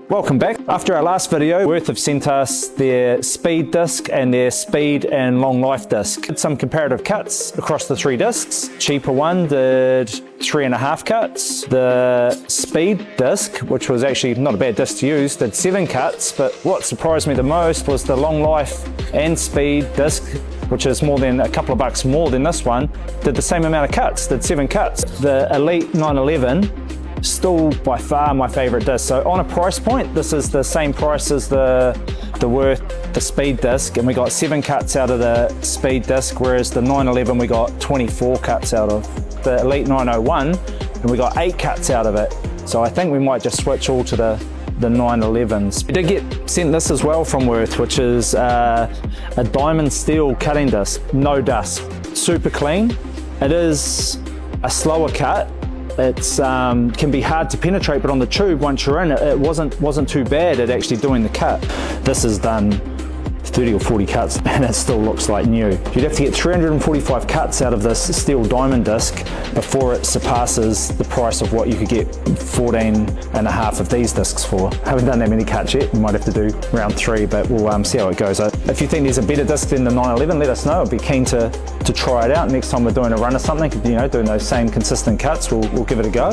Welcome back. After our last video, Wurth have sent us their speed disc and their speed and long life disc. Did some comparative cuts across the 3 discs. Cheaper one did 3.5 cuts. The speed disc, which was actually not a bad disc to use, did 7 cuts, but what surprised me the most was the long life and speed disc, which is more than a couple of bucks more than this one, did the same amount of cuts, did 7 cuts. The Elite 911, still by far my favorite disc. So on a price point, this is the same price as the Wurth, the speed disc, and we got 7 cuts out of the speed disc, whereas the 911 we got 24 cuts out of. The Elite 901, and we got 8 cuts out of it. So I think we might just switch all to the 911s. We did get sent this as well from Wurth, which is a diamond steel cutting disc, no dust, super clean. It is a slower cut. It's can be hard to penetrate, but on the tube, once you're in, it wasn't too bad at actually doing the cut. This has done 30 or 40 cuts and it still looks like new. You'd have to get 345 cuts out of this steel diamond disc before it surpasses the price of what you could get 14.5 of these discs for. I haven't done that many cuts yet. We might have to do round 3, but we'll see how it goes. If you think there's a better disc than the 911, let us know. I'd be keen to try it out. Next time we're doing a run or something, doing those same consistent cuts, we'll give it a go.